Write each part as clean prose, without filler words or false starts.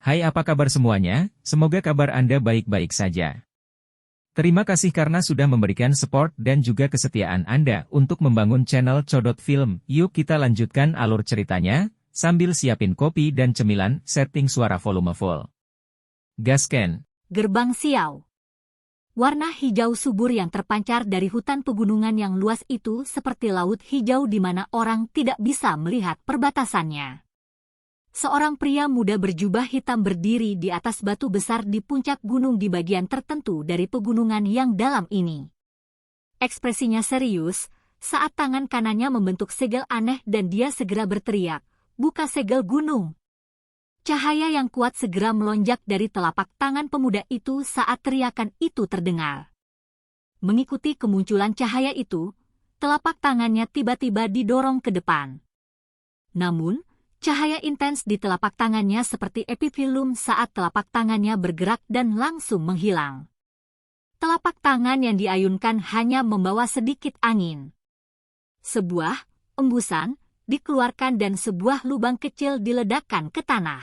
Hai, apa kabar semuanya? Semoga kabar Anda baik-baik saja. Terima kasih karena sudah memberikan support dan juga kesetiaan Anda untuk membangun channel Codot Film. Yuk kita lanjutkan alur ceritanya, sambil siapin kopi dan cemilan, setting suara volume full. Gasken. Gerbang Xiao. Warna hijau subur yang terpancar dari hutan pegunungan yang luas itu seperti laut hijau di mana orang tidak bisa melihat perbatasannya. Seorang pria muda berjubah hitam berdiri di atas batu besar di puncak gunung di bagian tertentu dari pegunungan yang dalam ini. Ekspresinya serius, saat tangan kanannya membentuk segel aneh dan dia segera berteriak, "Buka segel gunung!" Cahaya yang kuat segera melonjak dari telapak tangan pemuda itu saat teriakan itu terdengar. Mengikuti kemunculan cahaya itu, telapak tangannya tiba-tiba didorong ke depan. Namun, cahaya intens di telapak tangannya seperti epifilum saat telapak tangannya bergerak dan langsung menghilang. Telapak tangan yang diayunkan hanya membawa sedikit angin. Sebuah embusan dikeluarkan dan sebuah lubang kecil diledakkan ke tanah.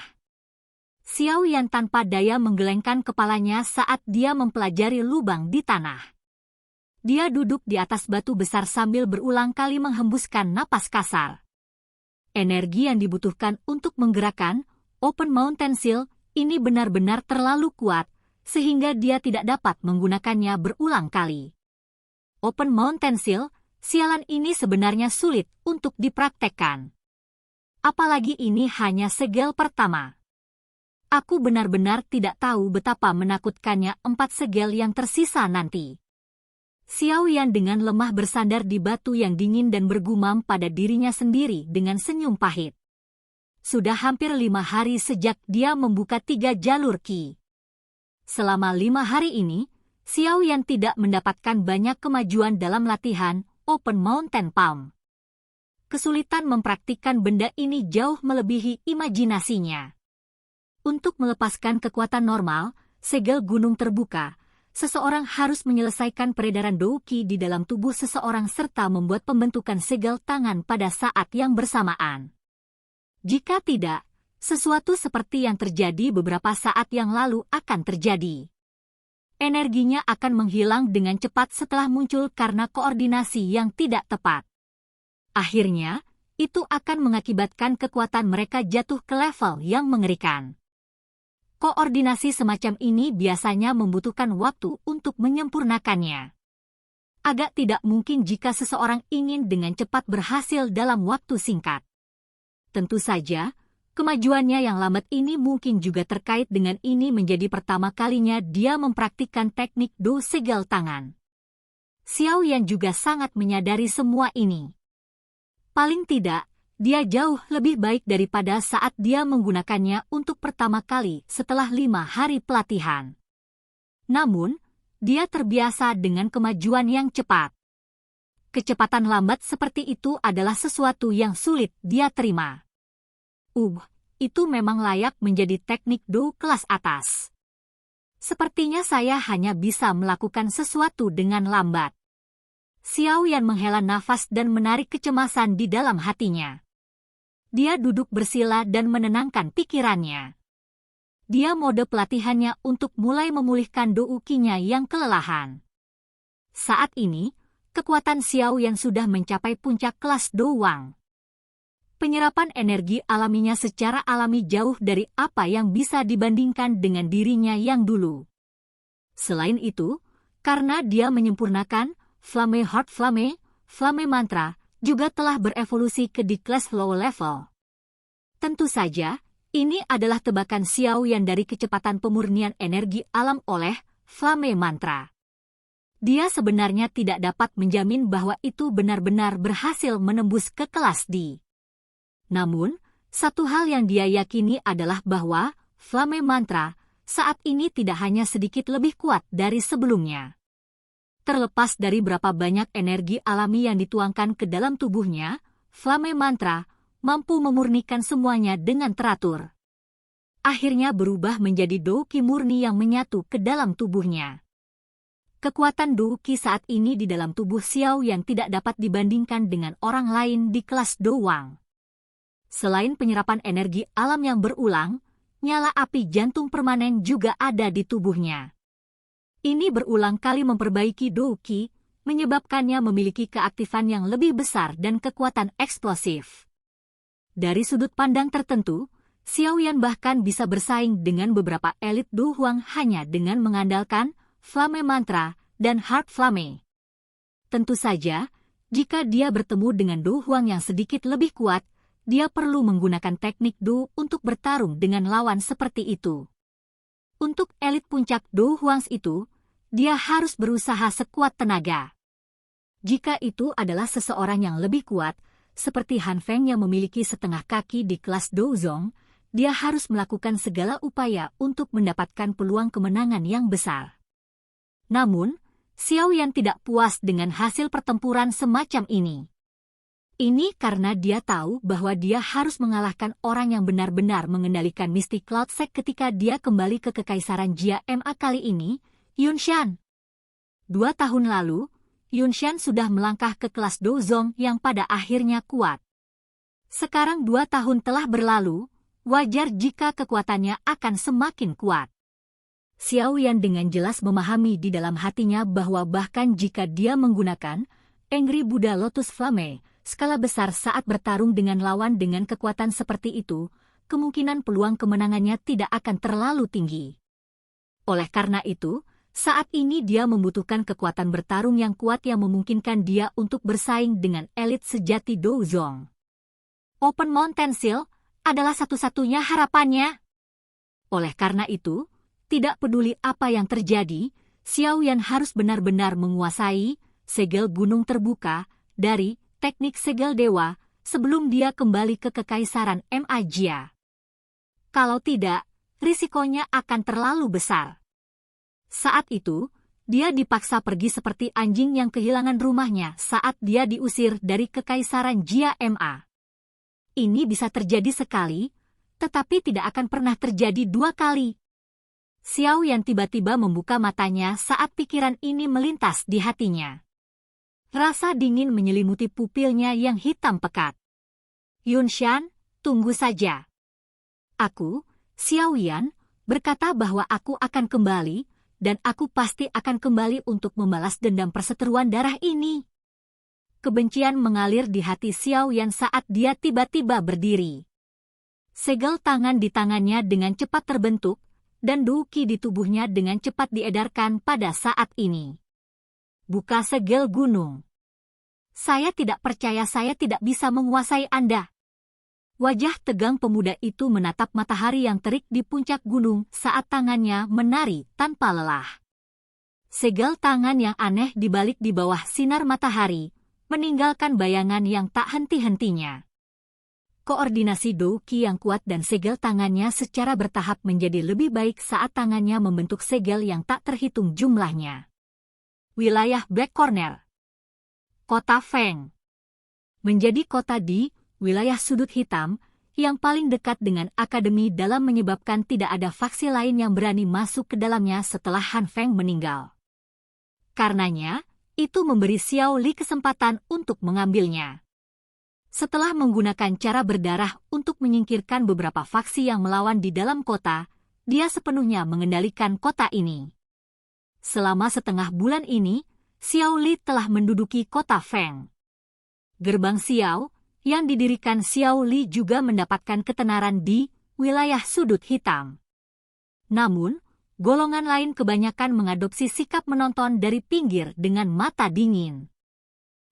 Xiao Yan tanpa daya menggelengkan kepalanya saat dia mempelajari lubang di tanah. Dia duduk di atas batu besar sambil berulang kali menghembuskan napas kasar. Energi yang dibutuhkan untuk menggerakkan Open Mountain Seal ini benar-benar terlalu kuat, sehingga dia tidak dapat menggunakannya berulang kali. Open Mountain Seal, sialan ini sebenarnya sulit untuk dipraktekkan. Apalagi ini hanya segel pertama. Aku benar-benar tidak tahu betapa menakutkannya 4 segel yang tersisa nanti. Xiao Yan dengan lemah bersandar di batu yang dingin dan bergumam pada dirinya sendiri dengan senyum pahit. Sudah hampir 5 hari sejak dia membuka 3 jalur Qi. Selama 5 hari ini, Xiao Yan tidak mendapatkan banyak kemajuan dalam latihan Open Mountain Palm. Kesulitan mempraktikkan benda ini jauh melebihi imajinasinya. Untuk melepaskan kekuatan normal, segel gunung terbuka, seseorang harus menyelesaikan peredaran Dou Qi di dalam tubuh seseorang serta membuat pembentukan segel tangan pada saat yang bersamaan. Jika tidak, sesuatu seperti yang terjadi beberapa saat yang lalu akan terjadi. Energinya akan menghilang dengan cepat setelah muncul karena koordinasi yang tidak tepat. Akhirnya, itu akan mengakibatkan kekuatan mereka jatuh ke level yang mengerikan. Koordinasi semacam ini biasanya membutuhkan waktu untuk menyempurnakannya. Agak tidak mungkin jika seseorang ingin dengan cepat berhasil dalam waktu singkat. Tentu saja, kemajuannya yang lambat ini mungkin juga terkait dengan ini menjadi pertama kalinya dia mempraktikkan teknik Do segel tangan. Xiao Yan juga sangat menyadari semua ini. Paling tidak, dia jauh lebih baik daripada saat dia menggunakannya untuk pertama kali setelah 5 hari pelatihan. Namun, dia terbiasa dengan kemajuan yang cepat. Kecepatan lambat seperti itu adalah sesuatu yang sulit dia terima. Itu memang layak menjadi teknik Do kelas atas. Sepertinya saya hanya bisa melakukan sesuatu dengan lambat. Xiao Yan menghela nafas dan menarik kecemasan di dalam hatinya. Dia duduk bersila dan menenangkan pikirannya. Dia mode pelatihannya untuk mulai memulihkan Dou Qi-nya yang kelelahan. Saat ini, kekuatan Xiao Yan sudah mencapai puncak kelas Do Wang. Penyerapan energi alaminya secara alami jauh dari apa yang bisa dibandingkan dengan dirinya yang dulu. Selain itu, karena dia menyempurnakan Flame Heart Flame, Flame Mantra, juga telah berevolusi ke di kelas low level. Tentu saja, ini adalah tebakan Xiao Yan dari kecepatan pemurnian energi alam oleh Flame Mantra. Dia sebenarnya tidak dapat menjamin bahwa itu benar-benar berhasil menembus ke kelas D. Namun, satu hal yang dia yakini adalah bahwa Flame Mantra saat ini tidak hanya sedikit lebih kuat dari sebelumnya. Terlepas dari berapa banyak energi alami yang dituangkan ke dalam tubuhnya, Flame Mantra mampu memurnikan semuanya dengan teratur. Akhirnya berubah menjadi Dou Qi murni yang menyatu ke dalam tubuhnya. Kekuatan Dou Qi saat ini di dalam tubuh Xiao yang tidak dapat dibandingkan dengan orang lain di kelas Do Wang. Selain penyerapan energi alam yang berulang, nyala api jantung permanen juga ada di tubuhnya. Ini berulang kali memperbaiki Douki, menyebabkannya memiliki keaktifan yang lebih besar dan kekuatan eksplosif. Dari sudut pandang tertentu, Xiao Yan bahkan bisa bersaing dengan beberapa elit Du Huang hanya dengan mengandalkan Flame Mantra dan Heart Flame. Tentu saja, jika dia bertemu dengan Du Huang yang sedikit lebih kuat, dia perlu menggunakan teknik Du untuk bertarung dengan lawan seperti itu. Untuk elit puncak Du Huang itu, dia harus berusaha sekuat tenaga. Jika itu adalah seseorang yang lebih kuat, seperti Han Feng yang memiliki setengah kaki di kelas Douzong, dia harus melakukan segala upaya untuk mendapatkan peluang kemenangan yang besar. Namun, Xiao Yan tidak puas dengan hasil pertempuran semacam ini. Ini karena dia tahu bahwa dia harus mengalahkan orang yang benar-benar mengendalikan Mystic Cloud Sect ketika dia kembali ke Kekaisaran Jia Ma kali ini, Yunshan. 2 tahun lalu, Yunshan sudah melangkah ke kelas Douzong yang pada akhirnya kuat. Sekarang 2 tahun telah berlalu, wajar jika kekuatannya akan semakin kuat. Xiao Yan dengan jelas memahami di dalam hatinya bahwa bahkan jika dia menggunakan Angry Buddha Lotus Flame skala besar saat bertarung dengan lawan dengan kekuatan seperti itu, kemungkinan peluang kemenangannya tidak akan terlalu tinggi. Oleh karena itu, saat ini dia membutuhkan kekuatan bertarung yang kuat yang memungkinkan dia untuk bersaing dengan elit sejati Douzong. Open Mountain Seal adalah satu-satunya harapannya. Oleh karena itu, tidak peduli apa yang terjadi, Xiao Yan harus benar-benar menguasai segel gunung terbuka dari teknik segel dewa sebelum dia kembali ke Kekaisaran Ma Jia. Kalau tidak, risikonya akan terlalu besar. Saat itu, dia dipaksa pergi seperti anjing yang kehilangan rumahnya saat dia diusir dari Kekaisaran Jia Ma. Ini bisa terjadi sekali, tetapi tidak akan pernah terjadi 2 kali. Xiao Yan tiba-tiba membuka matanya saat pikiran ini melintas di hatinya. Rasa dingin menyelimuti pupilnya yang hitam pekat. Yunshan, tunggu saja. Aku, Xiao Yan, berkata bahwa aku akan kembali, dan aku pasti akan kembali untuk membalas dendam perseteruan darah ini. Kebencian mengalir di hati Xiao Yan saat dia tiba-tiba berdiri. Segel tangan di tangannya dengan cepat terbentuk, dan Douki di tubuhnya dengan cepat diedarkan pada saat ini. Buka segel gunung. Saya tidak percaya saya tidak bisa menguasai Anda. Wajah tegang pemuda itu menatap matahari yang terik di puncak gunung saat tangannya menari tanpa lelah. Segel tangan yang aneh dibalik di bawah sinar matahari, meninggalkan bayangan yang tak henti-hentinya. Koordinasi Douki yang kuat dan segel tangannya secara bertahap menjadi lebih baik saat tangannya membentuk segel yang tak terhitung jumlahnya. Wilayah Black Corner. Kota Feng. Menjadi kota di wilayah sudut hitam, yang paling dekat dengan akademi dalam menyebabkan tidak ada faksi lain yang berani masuk ke dalamnya setelah Han Feng meninggal. Karenanya, itu memberi Xiao Li kesempatan untuk mengambilnya. Setelah menggunakan cara berdarah untuk menyingkirkan beberapa faksi yang melawan di dalam kota, dia sepenuhnya mengendalikan kota ini. Selama setengah bulan ini, Xiao Li telah menduduki kota Feng. Gerbang Xiao, yang didirikan Xiao Li juga mendapatkan ketenaran di wilayah sudut hitam. Namun, golongan lain kebanyakan mengadopsi sikap menonton dari pinggir dengan mata dingin.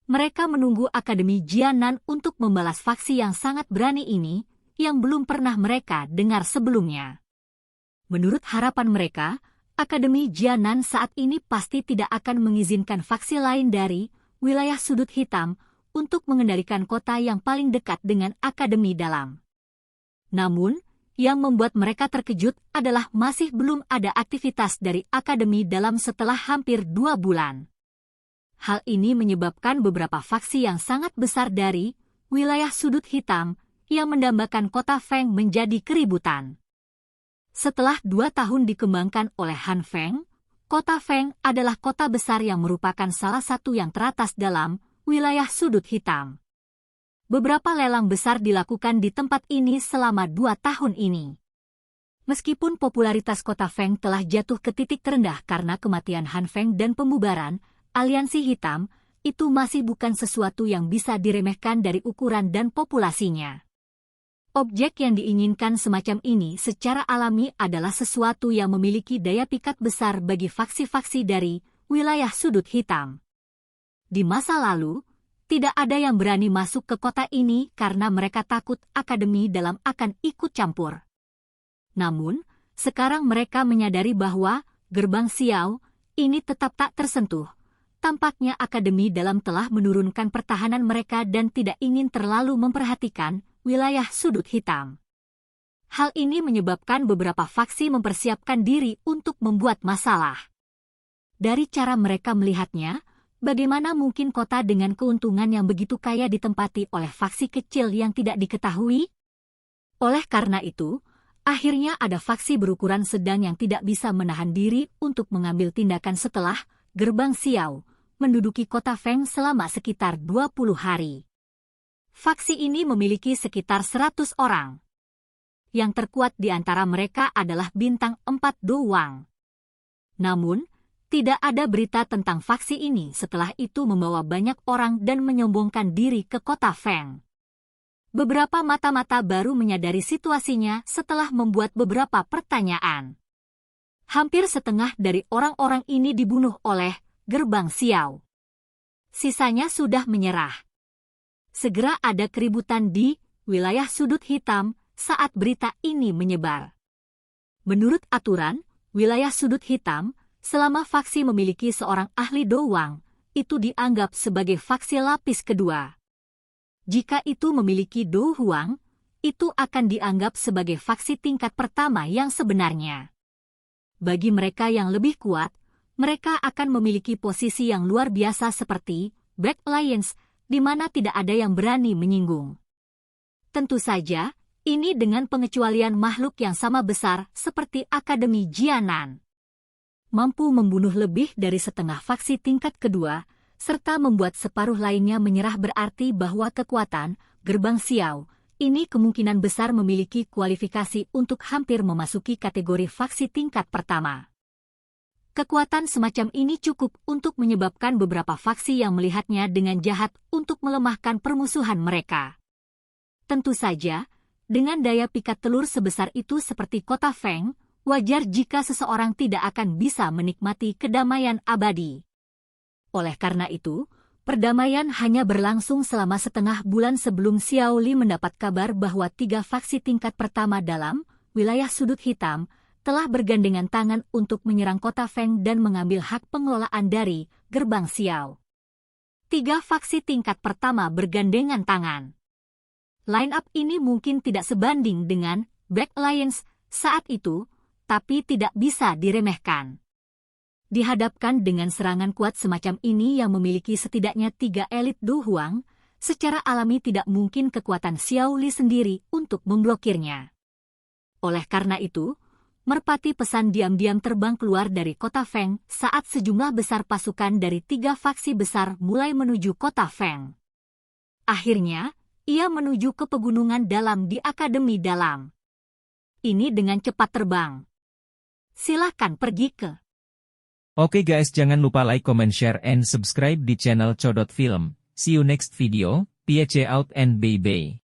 Mereka menunggu Akademi Jianan untuk membalas faksi yang sangat berani ini, yang belum pernah mereka dengar sebelumnya. Menurut harapan mereka, Akademi Jianan saat ini pasti tidak akan mengizinkan faksi lain dari wilayah sudut hitam untuk mengendalikan kota yang paling dekat dengan Akademi Dalam. Namun, yang membuat mereka terkejut adalah masih belum ada aktivitas dari Akademi Dalam setelah hampir 2 bulan. Hal ini menyebabkan beberapa faksi yang sangat besar dari wilayah sudut hitam yang mendambakan kota Feng menjadi keributan. Setelah 2 tahun dikembangkan oleh Han Feng, kota Feng adalah kota besar yang merupakan salah satu yang teratas dalam wilayah sudut hitam. Beberapa lelang besar dilakukan di tempat ini selama 2 tahun ini. Meskipun popularitas kota Feng telah jatuh ke titik terendah karena kematian Han Feng dan pembubaran Aliansi Hitam, itu masih bukan sesuatu yang bisa diremehkan dari ukuran dan populasinya. Objek yang diinginkan semacam ini secara alami adalah sesuatu yang memiliki daya pikat besar bagi faksi-faksi dari wilayah sudut hitam. Di masa lalu, tidak ada yang berani masuk ke kota ini karena mereka takut Akademi Dalam akan ikut campur. Namun, sekarang mereka menyadari bahwa gerbang Xiao ini tetap tak tersentuh. Tampaknya Akademi Dalam telah menurunkan pertahanan mereka dan tidak ingin terlalu memperhatikan wilayah sudut hitam. Hal ini menyebabkan beberapa faksi mempersiapkan diri untuk membuat masalah. Dari cara mereka melihatnya, bagaimana mungkin kota dengan keuntungan yang begitu kaya ditempati oleh faksi kecil yang tidak diketahui? Oleh karena itu, akhirnya ada faksi berukuran sedang yang tidak bisa menahan diri untuk mengambil tindakan setelah gerbang Xiao menduduki kota Feng selama sekitar 20 hari. Faksi ini memiliki sekitar 100 orang. Yang terkuat di antara mereka adalah Bintang 4 Do Wang. Namun, tidak ada berita tentang faksi ini setelah itu membawa banyak orang dan menyombongkan diri ke kota Feng. Beberapa mata-mata baru menyadari situasinya setelah membuat beberapa pertanyaan. Hampir setengah dari orang-orang ini dibunuh oleh gerbang Xiao. Sisanya sudah menyerah. Segera ada keributan di wilayah sudut hitam saat berita ini menyebar. Menurut aturan, wilayah sudut hitam, selama faksi memiliki seorang ahli doang, itu dianggap sebagai faksi lapis kedua. Jika itu memiliki Do Huang, itu akan dianggap sebagai faksi tingkat pertama yang sebenarnya. Bagi mereka yang lebih kuat, mereka akan memiliki posisi yang luar biasa seperti Black Alliance, di mana tidak ada yang berani menyinggung. Tentu saja, ini dengan pengecualian makhluk yang sama besar seperti Akademi Jianan. Mampu membunuh lebih dari setengah faksi tingkat kedua, serta membuat separuh lainnya menyerah berarti bahwa kekuatan gerbang Xiao ini kemungkinan besar memiliki kualifikasi untuk hampir memasuki kategori faksi tingkat pertama. Kekuatan semacam ini cukup untuk menyebabkan beberapa faksi yang melihatnya dengan jahat untuk melemahkan permusuhan mereka. Tentu saja, dengan daya pikat telur sebesar itu seperti kota Feng, wajar jika seseorang tidak akan bisa menikmati kedamaian abadi. Oleh karena itu, perdamaian hanya berlangsung selama setengah bulan sebelum Xiao Li mendapat kabar bahwa 3 faksi tingkat pertama dalam wilayah sudut hitam telah bergandengan tangan untuk menyerang kota Feng dan mengambil hak pengelolaan dari gerbang Xiao. 3 faksi tingkat pertama bergandengan tangan. Line-up ini mungkin tidak sebanding dengan Black Alliance saat itu, tapi tidak bisa diremehkan. Dihadapkan dengan serangan kuat semacam ini yang memiliki setidaknya 3 elit Do Huang, secara alami tidak mungkin kekuatan Xiao Li sendiri untuk memblokirnya. Oleh karena itu, merpati pesan diam-diam terbang keluar dari kota Feng saat sejumlah besar pasukan dari 3 faksi besar mulai menuju kota Feng. Akhirnya, ia menuju ke pegunungan dalam di Akademi Dalam. Ini dengan cepat terbang. Silakan pergi ke. Oke guys, jangan lupa like, comment, share, and subscribe di channel Codot Film. See you next video, peace out and bye-bye.